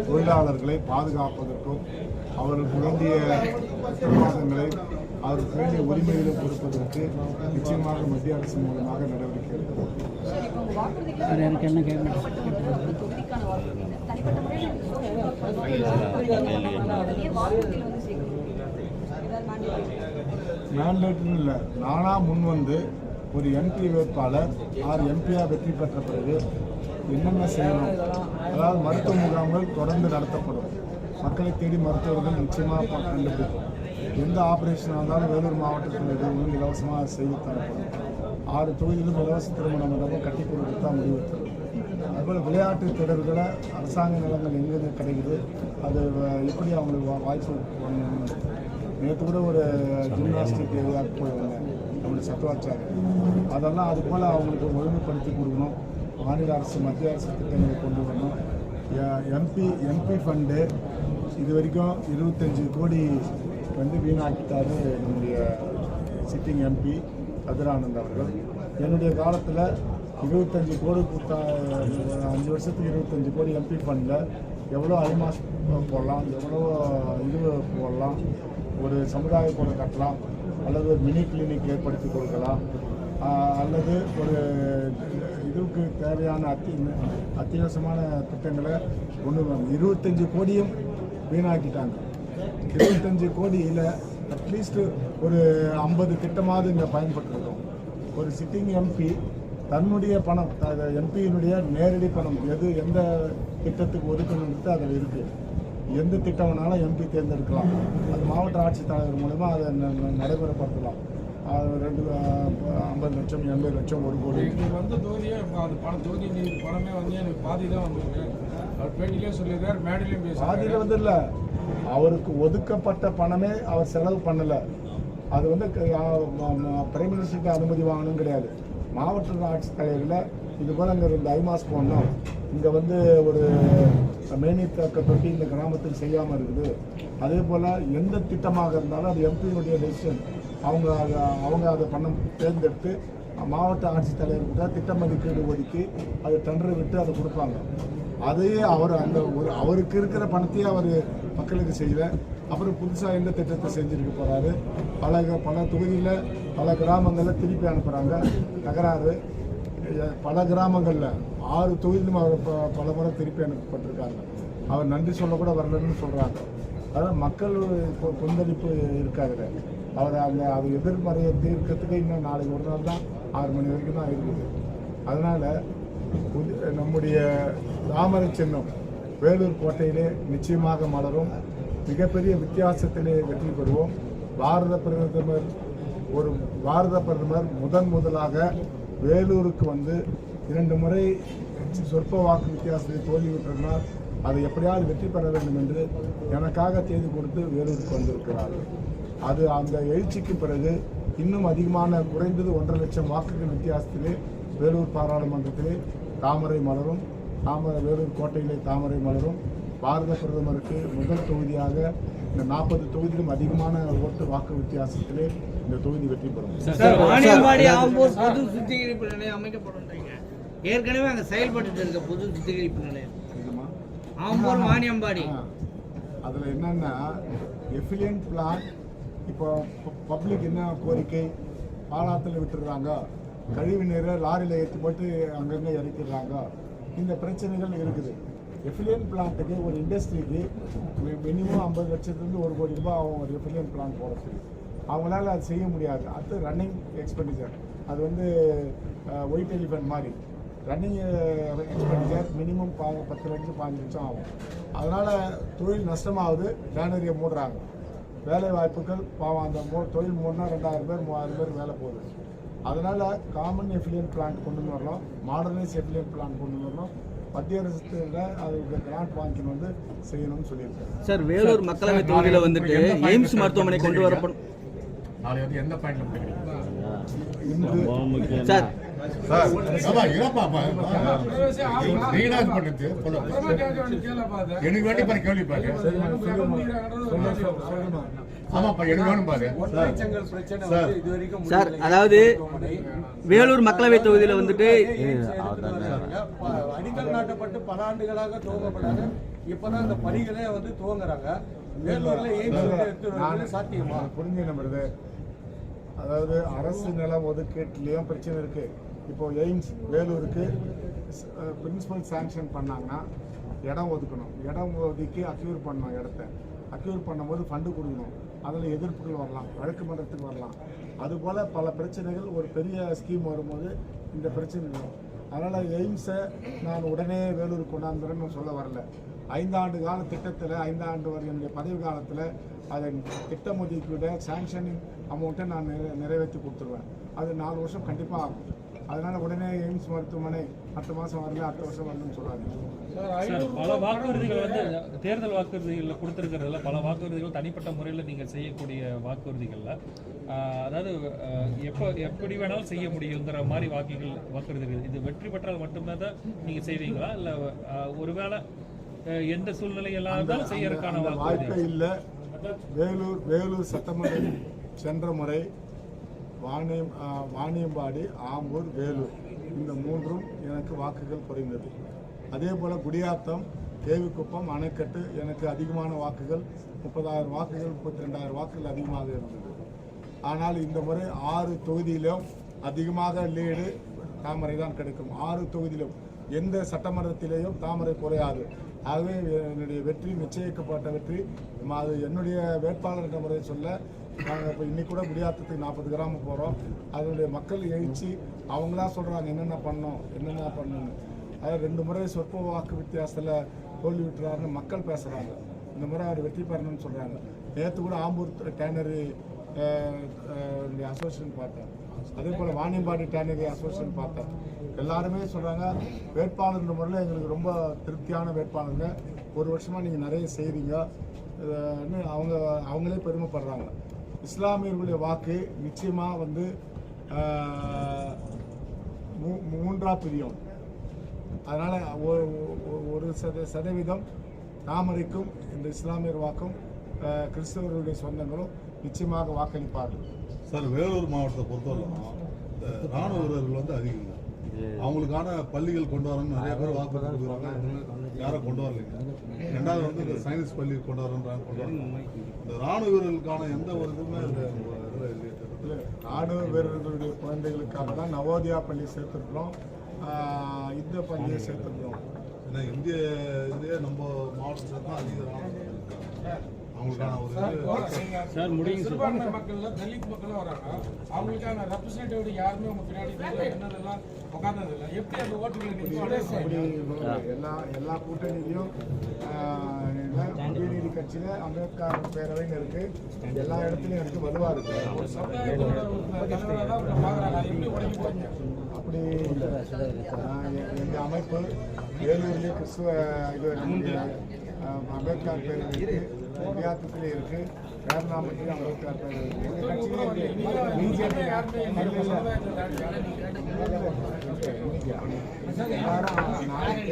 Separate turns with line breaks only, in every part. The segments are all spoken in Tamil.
தொழிலாளர்களை பாதுகாப்பதற்கும் அவர்களுக்கு வேண்டிய உத்தரவாதங்களை அவருக்கு வேண்டிய உரிமைகளை கொடுப்பதற்கு நிச்சயமாக மத்திய அரசு மூலமாக நடவடிக்கை எடுக்கும். மேண்டேட்னு இல்லை, நானாக முன் வந்து ஒரு எம்பி வேட்பாளர் எம்பியாக வெற்றி பெற்ற பிறகு என்னென்ன செய்யணும், அதாவது மருத்துவ முகாம்கள் தொடர்ந்து நடத்தப்படும். மக்களை தேடி மருத்துவர்கள் நிச்சயமாக கண்டுபிடிக்கும். எந்த ஆப்ரேஷனாக இருந்தாலும் வேலூர் மாவட்டத்தில் எதுவும் இலவசமாக செய்து தரப்படும். 6 தொகுதியிலும் இலவச திருமண மண்டபம் கட்டி கொடுத்து தான் முடிவெடுத்தது. அதுபோல் விளையாட்டு தொடர்களை அரசாங்க நிலங்கள் எங்கே கிடைக்குது, அது எப்படி அவங்களுக்கு வாய்ப்பு பண்ணணும். நேற்று கூட ஒரு ஜிம்னாஸ்டிக் ஏரியாவுக்கு போய் வந்தேன், நம்மளுடைய சத்துவாச்சாரம். அதெல்லாம் அது போல் அவங்களுக்கு ஒழுங்குபடுத்தி கொடுக்கணும். மாநில அரசு மத்திய அரசு திட்டங்களை கொண்டு வரணும். எம்பி ஃபண்டு இது வரைக்கும் 25 கோடி வந்து வீணாக்கிட்டாரு நம்முடைய சிட்டிங் எம்பி கதிரானந்த் அவர்கள். என்னுடைய காலத்தில் 25 கோடி கொடுத்தா 5 வருஷத்துக்கு 25 கோடி எம்பி ஃபண்டில் எவ்வளோ ஐமாஸ் போடலாம், எவ்வளோ இது போடலாம், ஒரு சமுதாய கூட கட்டலாம், அல்லது ஒரு மினி கிளினிக் ஏற்படுத்தி கொடுக்கலாம், அல்லது ஒரு இதுக்கு தேவையான அத்தியாவசியமான திட்டங்களை கொண்டு வரணும். 25 கோடியும் வீணாக்கிட்டாங்க. 25 கோடியில் அட்லீஸ்ட் ஒரு 50 திட்டமாவது இங்கே பயன்பட்டுருக்கோம். ஒரு சிட்டிங் எம்பி தன்னுடைய பணம், எம்பியினுடைய நேரடி பணம் எந்த திட்டத்துக்கு ஒதுக்கணுன்றது அதில் இருக்குது. எந்த திட்டம் வேணாலும் எம்பி தேர்ந்தெடுக்கலாம். அது மாவட்ட ஆட்சித்தலைவர் மூலமாக அதை நடைமுறைப்படுத்தலாம். 50 லட்சம் 80 லட்சம் 1 கோடி
வந்து தொகுதியே அது தொகுதி பணமே வந்து எனக்கு பாதி தான் வந்திருக்கு. அவர் பேட்டிலே சொல்லியிருக்கார், மேடையிலையும் பேச
பாதியில் வந்து இல்லை, அவருக்கு ஒதுக்கப்பட்ட பணமே அவர் செலவு பண்ணலை. அது வந்து பிரைம் மினிஸ்டருக்கு அனுமதி வாங்கணும் கிடையாது. மாவட்ட ஆட்சித்தலைவரில் இது போல் அங்கே 2 ஐமாஸ் போடணும், இங்கே வந்து ஒரு மேனித்தக்க தொட்டி இந்த கிராமத்தில் செய்யாமல் இருக்குது. அதே போல் எந்த திட்டமாக இருந்தாலும் அது எம்பியினுடைய டெசிஷன். அவங்க அதை பணம் தேர்ந்தெடுத்து மாவட்ட ஆட்சித்தலைவர்கிட்ட திட்ட மதிப்பீடு ஒதுக்கி அது டெண்டரை விட்டு அதை கொடுப்பாங்க. அதையே அவருக்கு இருக்கிற பணத்தையே அவர் மக்களுக்கு செய்யலை. அப்புறம் புதுசாக எந்த திட்டத்தை செஞ்சுருக்க போகிறாரு. பல தொகுதியில் பல கிராமங்களில் திருப்பி அனுப்புகிறாங்க. தகராறு பல கிராமங்களில் 6 தொகுதியிலும் அவர் பல முறை திருப்பி அனுப்பப்பட்டிருக்காங்க. அவர் நன்றி சொல்லக்கூட வரலன்னு சொல்கிறாங்க. அதாவது மக்கள் கொந்தளிப்பு இருக்காது. அவர் எதிர்மறையை தீர்க்கிறதுக்கு இன்னும் நாளைக்கு ஒரு நாள் தான் 6 மணி வரைக்கும் தான் இருக்குது. அதனால் நம்முடைய தாமரை சின்னம் வேலூர் கோட்டையிலே நிச்சயமாக மலரும். மிகப்பெரிய வித்தியாசத்திலே வெற்றி பெறுவோம். பாரத பிரதமர் முதலாக வேலூருக்கு வந்து 2 முறை சொற்ப வாக்கு வித்தியாசத்தில் தோல்வியுற்றனால் அதை எப்படியாவது வெற்றி பெற வேண்டும் என்று எனக்காக தேதி கொடுத்து வேலூருக்கு வந்திருக்கிறார்கள். அது அந்த எழுச்சிக்கு பிறகு இன்னும் அதிகமான குறைந்தது 1.5 லட்சம் வாக்குகள் வித்தியாசத்திலே வேலூர் பாராளுமன்றத்திலே தாமரை மலரும். வேலூர் கோட்டையிலே தாமரை மலரும். பாரத பிரதமருக்கு முதல் தொகுதியாக இந்த 40 தொகுதியிலும் அதிகமான ஓட்டு வாக்கு வித்தியாசத்திலே இந்த தொகுதி வெற்றி பெறும்.
பொது சுத்திகரிப்பு நிலையம் அமைக்கப்படும். ஏற்கனவே அங்கே செயல்பட்டு இருக்க பொது சுத்திகரிப்பு நிலையம் ஆம்பூர் வாணியம்பாடி.
அதில் என்னென்னா எஃபிலியன்ட் பிளான். இப்போ பப்ளிக் என்ன கோரிக்கை, பாலாத்தில் விட்டுடுறாங்க, கழிவு நீரை லாரியில் ஏற்றி போட்டு அங்கங்கே இறக்கிடுறாங்க. இந்த பிரச்சனைகள் இருக்குது. எஃபிலியன்ட் பிளான்ட்டுக்கு ஒரு இண்டஸ்ட்ரிக்கு மினிமம் 50 லட்சத்துலேருந்து 1 கோடி ரூபாய் ஆகும் ஒரு எஃபிலியன்ட் பிளான் போடுறதுக்கு. அவங்களால அது செய்ய முடியாது. அடுத்து ரன்னிங் எக்ஸ்பெண்டிச்சர், அது வந்து ஒயிட் எலிஃபென்ட் மாதிரி ரன்னிங் எக்ஸ்பெண்டிச்சர் மினிமம் 10 லட்சம் 15 லட்சம் ஆகும். அதனால் தொழில் நஷ்டமாகுது. பேனரியை மூடுறாங்க. வேலை வாய்ப்புகள் பாவம். அந்த தொழில் மூடினா 2000 பேர் 3000 பேர் வேலை போகுது. அதனால் காமன் எஃபிலியன்ட் பிளான் கொண்டு வரணும், மாடர்னைஸ் எஃபிலியன்ட் பிளான் கொண்டு வரணும். மத்திய அரசுல அதுக்கு கிராண்ட் வாங்கி வந்து செய்யணும்னு சொல்லியிருக்காரு.
சார், வேலூர் மக்களவை தொகுதியில் வந்துட்டு எய்ம்ஸ் மருத்துவமனை கொண்டு வரப்படும்.
நாளை வந்து எந்த பாயிண்ட்ல
சார்
சார் ஆமா இருப்பா
பிரதேசம் ஆமா.
நீங்களா இது பண்ணுது
அப்புறமா கேட்க வேண்டிய கேள்வி பாரு.
எனக்கு வேண்டி பாரு கேள்வி பாரு
சொல்லுமா
ஆமாப்பா எனக்கு வேணும் பாரு
ஒற்றைச்சங்கல் பிரச்சனை
சார்.
வந்து இது வரைக்கும்
சார்,
முடியல.
அதாவது வேலூர் மக்களவை தொகுதியில வந்துட்டு
அடிக்கல் நாட்டப்பட்டு பல ஆண்டுகளாக துவங்கப்படாத இப்பதான் இந்த பணிகளே வந்து துவங்குறாங்க. வேலூர்ல எய்ம்ஸ் எடுத்து வருவது சாத்தியமா?
புரிஞ்சு நம்புறது. அதாவது அரசு நிலம் ஒதுக்கீட்டுலேயும் பிரச்சனை இருக்கு. இப்போ எய்ம்ஸ் வேலூருக்கு பிரின்சிபல் சாங்ஷன் பண்ணாங்கன்னா இடம் ஒதுக்கணும். இடம் ஒதுக்கி அக்யூர் பண்ணணும். இடத்த அக்யூர் பண்ணும்போது ஃபண்டு கொடுக்கணும். அதில் எதிர்ப்புகள் வரலாம், வழக்கு மன்றத்துக்கு வரலாம். அதுபோல் பல பிரச்சனைகள் ஒரு பெரிய ஸ்கீம் வரும்போது இந்த பிரச்சனை வரும். அதனால் எய்ம்ஸை நான் உடனே வேலூருக்கு கொண்டாந்துறேன்னு சொல்ல வரல. 5 ஆண்டு கால திட்டத்தில் 5 ஆண்டு வரை என்னுடைய பதவி காலத்தில் அதை திட்டம் ஒதுக்கீட சாங்ஷனிங் அமௌண்ட்டை நான் நிறைவேற்றி கொடுத்துருவேன். அது 4 வருஷம் கண்டிப்பாக ஆகும். அதனால் உடனே எய்ம்ஸ் மருத்துவமனை அடுத்த மாதம் வரல, அடுத்த வருஷம் வரலன்னு சொல்லாது.
சார், பல வாக்குறுதிகள் வந்து தேர்தல் வாக்குறுதிகளில் கொடுத்துருக்கிறதுல பல வாக்குறுதிகள் தனிப்பட்ட முறையில் நீங்கள் செய்யக்கூடிய வாக்குறுதிகளில் அதாவது எப்படி வேணாலும் செய்ய முடியுங்கிற மாதிரி வாக்குறுதிகள் இது வெற்றி பெற்றால் மட்டுமே தான் நீங்கள் செய்வீங்களா, இல்லை ஒருவேளை எந்த சூழ்நிலையெல்லாம் இருந்தாலும் செய்யறதுக்கான
வாய்ப்பே இல்லை. வேலூர் சட்டமன்ற சென்ற முறை வாணியம்பாடி, ஆம்பூர், வேலூர் இந்த 3ம் எனக்கு வாக்குகள் குறைந்தது. அதே போல் குடியாத்தம், கேவிக்குப்பம், அணைக்கட்டு எனக்கு அதிகமான வாக்குகள் 30,000 வாக்குகள் 32,000 வாக்குகள் அதிகமாக இருந்தது. ஆனால் இந்த முறை 6 தொகுதியிலும் அதிகமாக லீடு தாமரை தான் கிடைக்கும். 6 தொகுதியிலும் எந்த சட்டமன்றத்திலேயும் தாமரை குறையாது. ஆகவே என்னுடைய வெற்றி நிச்சயிக்கப்பட்ட வெற்றி. அது என்னுடைய வேட்பாளர் என்ற முறையை சொல்ல நாங்கள் இப்போ இன்னைக்கு கூட குடியாத்தத்துக்கு 40 கிராமம் போகிறோம். அதனுடைய மக்கள் எழுச்சி அவங்களா சொல்கிறாங்க என்னென்ன பண்ணணும்னு. அதாவது 2 முறை சொற்ப வாக்கு வித்தியாசத்தில் தோல்வி விட்டுறாருன்னு மக்கள் பேசுகிறாங்க. இந்த முறை அவர் வெற்றி பெறணும்னு சொல்கிறாங்க. நேற்று கூட ஆம்பூர் டேனரி அசோசியேஷன் பார்த்தேன். அதே போல் வாணியம்பாடி டேனரி அசோசியேஷன் பார்த்தேன். எல்லாருமே சொல்கிறாங்க வேட்பாளர் முறையில் எங்களுக்கு ரொம்ப திருப்தியான வேட்பாளருங்க, 1 வருஷமாக நீங்கள் நிறைய செய்கிறீங்கன்னு அவங்களே பெருமைப்படுறாங்க. இஸ்லாமியர்களுடைய வாக்கு நிச்சயமாக வந்து 3ஆ பிரியும். அதனால் ஒரு சதவீதம் தாமரைக்கும் இந்த இஸ்லாமியர் வாக்கும் கிறிஸ்தவர்களுடைய சொந்தங்களும் நிச்சயமாக வாக்களிப்பார்கள்.
சார், வேலூர் மாவட்டத்தை பொறுத்தவரைக்கும் இந்த ராணுவ வீரர்கள் வந்து அதிகம். அவங்களுக்கான பள்ளிகள் கொண்டு வரணும்னு நிறைய பேர் வாக்குறுதி கொடுக்குறாங்க, யாரும் கொண்டு வரலைங்க. 2வது வந்து இந்த சயின்ஸ் பள்ளி கொண்டு வரணுன்றாங்க, கொண்டு வரணும். இந்த ராணுவ வீரர்களுக்கான எந்த ஒரு இதுவுமே
இல்லை, ராணுவ வீரர்களுடைய குழந்தைகளுக்காக தான் நவோதயா பள்ளி சேர்த்துருக்குறோம், இந்த பள்ளியை சேர்த்துருக்குறோம்.
ஏன்னா இந்திய இதுலேயே நம்ம மாவட்டத்தில் தான் அதிக ராணுவ அவங்களுக்கான ஒரு
சிறுபான்மை மக்கள்ல தலித் மக்களும் வராங்க. அவங்களுக்கான ரெப்ரஸன்டேட்டிவ் யாருமே உங்க பின்னாடி என்னதெல்லாம் உட்கார்ந்ததில்லை. எப்படி அந்த ஓட்டுகளை
எல்லா கூட்டணியிலையும் புதிய நீதி கட்சியில அம்பேத்கர் பேரவைன்னு இருக்கு, எல்லா இடத்துலையும் இருக்கு, வலுவா இருக்கு. அப்படி எங்க அமைப்பு வேலூர்லேயே கிறிஸ்துவ அம்பேத்கர் பேரவை இருக்கு, குடியாத்தத்திலே இருக்கு, வேர்நாமத்திலே அம்பேத்கர் பேரவை இருக்கு. எங்க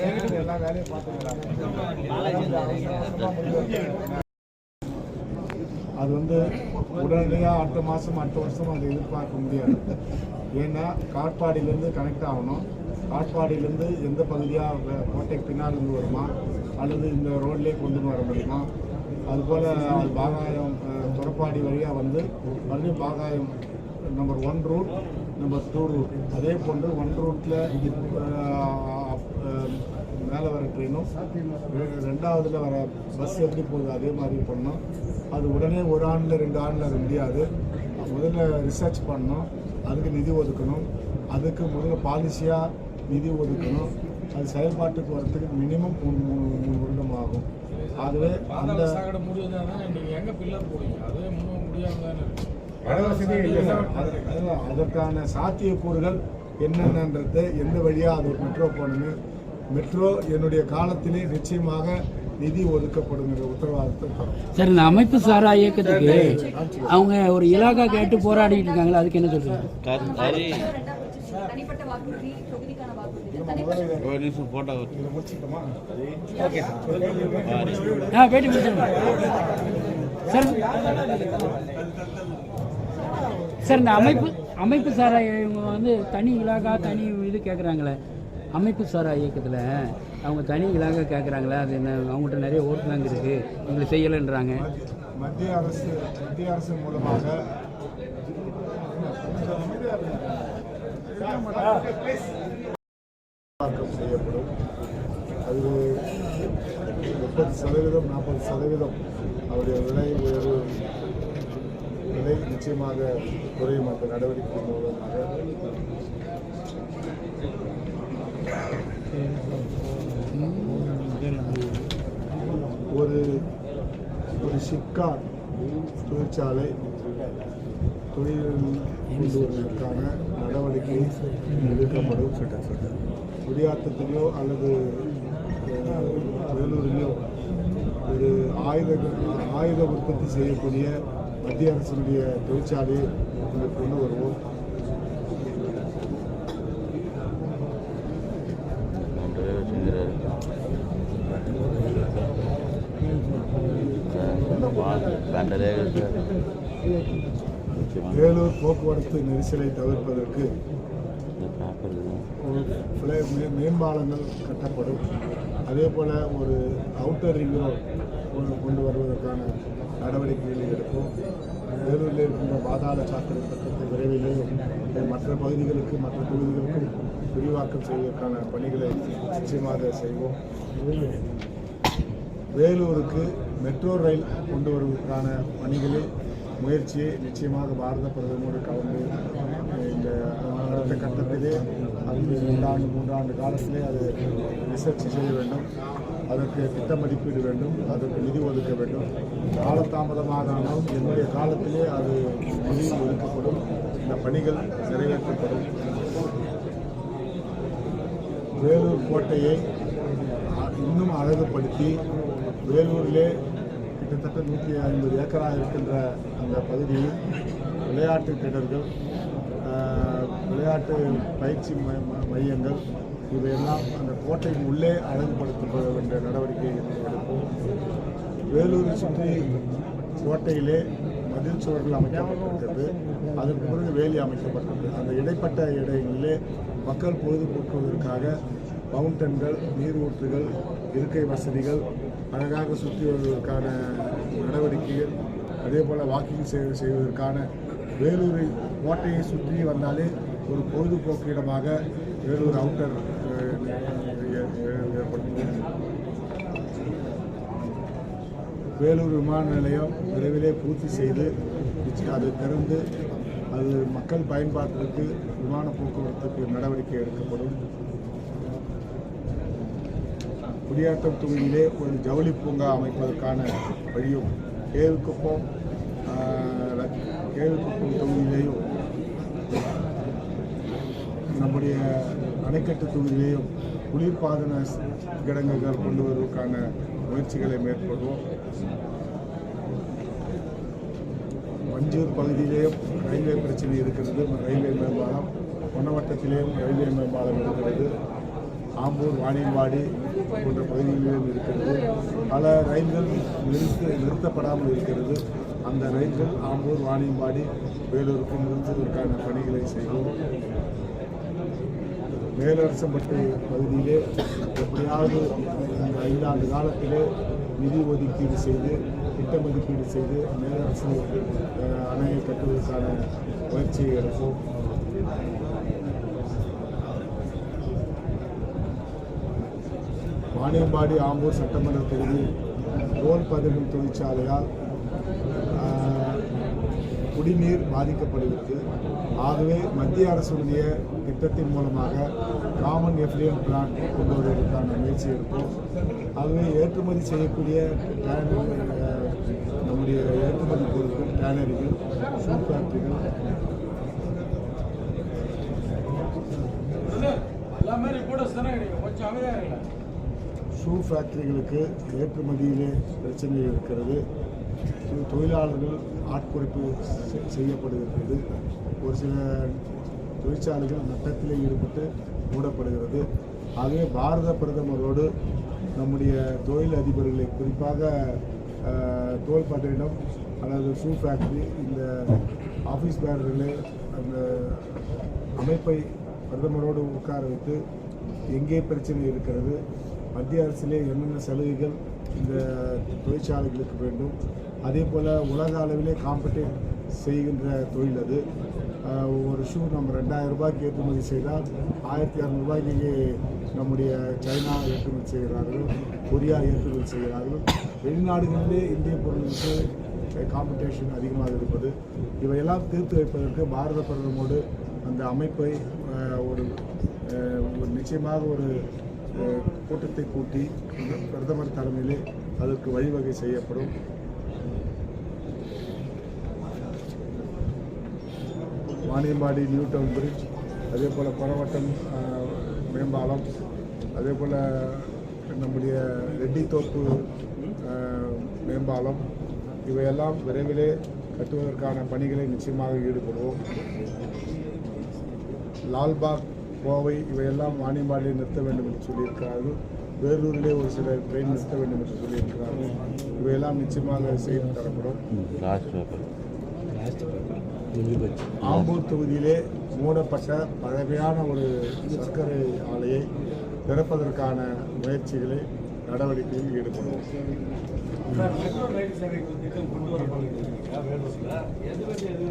கட்சியிலே எல்லா வேலையும் பார்த்துக்கிறாங்க. அது வந்து உடனடியாக அடுத்த மாதம் அடுத்த வருஷம் அதை எதிர்பார்க்க முடியாது. ஏன்னா காட்பாடியிலேருந்து கனெக்ட் ஆகணும். காட்பாடியிலேருந்து எந்த பகுதியாக கோட்டைக்கு பின்னால் இருந்து வருமா அல்லது இந்த ரோட்லேயே கொண்டு வர முடியுமா? அதுபோல் பாகாயம் துறப்பாடி வழியாக வந்து மறுபடியும் Bagayam number 1 route, number 2 route, அதே போன்று 1 ரூட்டில் மேலே வர ட்ரெயினும் 2வதுல வர பஸ் எப்படி போகுது அதே மாதிரி பண்ணணும். அது உடனே 1 ஆண்டில் 2 ஆண்டில் அது முடியாது. முதல்ல ரிசர்ச் பண்ணணும், அதுக்கு நிதி ஒதுக்கணும், அதுக்கு முதல்ல பாலிசியாக நிதி ஒதுக்கணும். அது செயல்பாட்டுக்கு வரத்துக்கு மினிமம் 3 வருடம் ஆகும். ஆகவே அந்த
நீங்கள் எங்கே பில்லர் போடுவீங்க அதே முடியாமல்
அதற்கான சாத்தியக்கூறுகள் என்னென்னன்றது எந்த வழியாக அது மெட்ரோ போகணுன்னு மெட்ரோ என்னுடைய காலத்திலே நிச்சயமாக நிதி ஒதுக்கப்படும் என்ற உத்தரவாதத்தை தரும்.
சார், இந்த அமைப்பு சாரா இயக்கத்துக்கு அவங்க ஒரு இலாகா கேட்டு போராடிட்டு இருக்காங்களா, அதுக்கு என்ன சொல்றீங்க?
தனிப்பட்ட வாக்குறுதி, தொகுதிக்கான வாக்குறுதி,
முதல்ல
தனிப்பட்ட
இதை முடிச்சுட்டோமா?
பேட்டி முடிச்சிருங்க சார் இந்த அமைப்பு சாரா இவங்க வந்து தனி இலாகா தனி இது கேட்குறாங்களே, அமைப்பு சாரா இயக்கத்தில் அவங்க தனி இலாகா கேட்குறாங்களே, அது என்ன அவங்கள்ட்ட நிறைய ஓட்டு பேங்க் இருக்குது, இவங்களை செய்யலைன்றாங்க.
மத்திய அரசு மூலமாக செய்யப்படும். அது 30%, 40% அவருடைய விலை உயர்வு விலை நிச்சயமாக குறையும். அந்த நடவடிக்கை மூலமாக ஒரு சிப்காட் தொழிற்சாலை தொழில் கொண்டு வருவதற்கான நடவடிக்கை எடுக்கப்படும். குடியாத்தத்திலோ அல்லது வேலூரிலோ ஒரு ஆயுத உற்பத்தி செய்யக்கூடிய மத்திய அரசினுடைய தொழிற்சாலையை கொண்டு வருவோம். வேலூர் போக்குவரத்து நெரிசலை தவிர்ப்பதற்கு மேம்பாலங்கள் கட்டப்படும். அதே போல் ஒரு அவுட்டர் ரிங் ரோட் கொண்டு வருவதற்கான நடவடிக்கைகளை எடுப்போம். வேலூரில் இருக்கின்ற பாதாள சாக்கடை திட்டத்தை விரைவிலேயும் மற்ற பகுதிகளுக்கு மற்ற தொகுதிகளுக்கும் விரிவாக்கம் செய்வதற்கான பணிகளை நிச்சயமாக செய்வோம். வேலூருக்கு மெட்ரோ ரயில் கொண்டு வருவதற்கான பணிகளில் முயற்சியை நிச்சயமாக பாரத பிரதமரோடு கலந்து இந்த அடுத்த கட்டத்திலே அது 2 ஆண்டு 3 ஆண்டு காலத்திலே அது ரிசர்ச் செய்ய வேண்டும், அதற்கு திட்ட மதிப்பீடு வேண்டும், அதற்கு நிதி ஒதுக்க வேண்டும். காலதாமதமானாலும் என்னுடைய காலத்திலே அது நிதி ஒதுக்கப்படும், இந்த பணிகள் நிறைவேற்றப்படும். வேலூர் கோட்டையை இன்னும் அழகுபடுத்தி வேலூரிலே கிட்டத்தட்ட 150 ஏக்கராக இருக்கின்ற அந்த பகுதியில் விளையாட்டு திடல்கள், விளையாட்டு பயிற்சி மையங்கள் இவையெல்லாம் அந்த கோட்டையின் உள்ளே அழகுபடுத்தப்பட வேண்டிய நடவடிக்கை எடுப்போம். வேலூரை சுற்றி கோட்டையிலே மதில் சுவர்கள் அமைக்கப்பட்டிருக்கிறது, அதற்கு பிறகு வேலி அமைக்கப்பட்டது. அந்த இடைப்பட்ட இடங்களிலே மக்கள் பொழுதுபோக்குவதற்காக ஃபவுண்டன்கள், நீரூற்றுகள், இருக்கை வசதிகள், அழகாக சுற்றி வருவதற்கான நடவடிக்கைகள், அதே போல் வாக்கிங் செய்வதற்கான வேலூரை கோட்டையை சுற்றி வந்தாலே ஒரு பொழுதுபோக்கு இடமாக வேலூர் அவுட்டர் ஏற்படுத்தும். வேலூர் விமான நிலையம் விரைவிலே பூர்த்தி செய்து அதை திறந்து அது மக்கள் பயன்பாட்டிற்கு விமான போக்குவரத்துக்கு நடவடிக்கை எடுக்கப்படும். குடியாத்தம் தொகுதியிலே ஒரு ஜவுளி பூங்கா அமைப்பதற்கான வழியும், கேவுக்குப்பம் தொகுதியிலேயும் நம்முடைய அணைக்கட்டு தொகுதியிலேயும் குளிர்பாதன கிடங்குகள் கொண்டு வருவதற்கான முயற்சிகளை மேற்கொள்வோம். வஞ்சூர் பகுதியிலேயும் ரயில்வே பிரச்சனை இருக்கிறது, ரயில்வே மேம்பாலம். பொன்னவட்டத்திலேயும் ரயில்வே மேம்பாலம் இருக்கிறது. ஆம்பூர், வாணியம்பாடி போன்ற பகுதிகளிலும் இருக்கிறது. பல ரயில்கள் நிறுத்தப்படாமல் இருக்கிறது. அந்த ரயில்கள் ஆம்பூர், வாணியம்பாடி, வேலூருக்கும் நிறுத்துவதற்கான பணிகளை செய்வோம். மேலரசம்பட்டு பகுதியிலே எப்படியாவது இந்த 5 ஆண்டு காலத்திலே நிதி ஒதுக்கீடு செய்து திட்ட மதிப்பீடு செய்து மேலரசு அணையை கட்டுவதற்கான முயற்சியை எடுப்போம். வாணியம்பாடி, ஆம்பூர் சட்டமன்ற தொகுதி தோல் பதகும் தொழிற்சாலையால் குடிநீர் பாதிக்கப்படுகிறது. ஆகவே மத்திய அரசுடைய திட்டத்தின் மூலமாக காமன் எஃப்ளூயன்ட் பிளான் கொண்டு வருவதற்கான முயற்சி எடுப்போம். ஆகவே ஏற்றுமதி செய்யக்கூடிய நம்முடைய ஏற்றுமதி பொருட்கள், டேனரிகள், ஷூ ஃபேக்டரிகள், ஷூ ஃபேக்டரிகளுக்கு ஏற்றுமதியிலே பிரச்சனை இருக்கிறது. தொழிலாளர்கள் ஆட்குறைப்பு செய்யப்படுகிறது. ஒரு சில தொழிற்சாலைகள் நட்டத்திலே ஈடுபட்டு மூடப்படுகிறது. ஆகவே பாரத பிரதமரோடு நம்முடைய தொழில் அதிபர்களை குறிப்பாக தோல் பட்டறிடம் அல்லது ஷூ ஃபேக்ட்ரி இந்த ஆஃபீஸ் பேரர்களே அந்த அமைப்பை பிரதமரோடு உட்கார வைத்து எங்கே பிரச்சனை இருக்கிறது, மத்திய அரசிலே என்னென்ன சலுகைகள் இந்த தொழிற்சாலைகளுக்கு வேண்டும், அதே போல் உலக அளவிலே காம்படேட் செய்கின்ற தொழில் அது. ஒரு ஷூ நம்ம 2000 ரூபாய்க்கு ஏற்றுமதி செய்தால் 1200 ரூபாய்க்கு நம்முடைய சைனா ஏற்றுமதி செய்கிறார்கள், கொரியா ஏற்றுமதி செய்கிறார்கள். வெளிநாடுகளிலே இந்திய பொருளுக்கு காம்படிஷன் அதிகமாக இருப்பது. இவையெல்லாம் தீர்த்து வைப்பதற்கு பாரத பிரதமரோடு அந்த அமைப்பை ஒரு நிச்சயமாக ஒரு கூட்டத்தை கூட்டி பிரதமர் தலைமையிலே அதற்கு வழிவகை செய்யப்படும். வாணியம்பாடி நியூ டவுன் பிரிட்ஜ், அதே போல் கொரவட்டம் மேம்பாலம், அதே போல் நம்முடைய ரெட்டித்தோப்பு மேம்பாலம், இவையெல்லாம் விரைவிலே கட்டுவதற்கான பணிகளை நிச்சயமாக ஈடுபடுவோம். லால்பாக், கோவை இவையெல்லாம் வாணியம்பாடியில் நிறுத்த வேண்டும் என்று சொல்லியிருக்கிறார்கள். வேலூரிலே ஒரு சில ட்ரெயின் நிறுத்த வேண்டும் என்று சொல்லியிருக்கிறார்கள். இவையெல்லாம் நிச்சயமாக செய்து தரப்படும். ஆம்பூர் தொகுதியிலே மூடப்பட்ட பழமையான ஒரு சர்க்கரை ஆலையை திறப்பதற்கான முயற்சிகளை நடவடிக்கையில் ஈடுபடுவோம்.
மெட்ரோ ரயில் சேவைக்கு திட்டம் கொண்டு வரப்படுகிறது வேலூரில். எது எது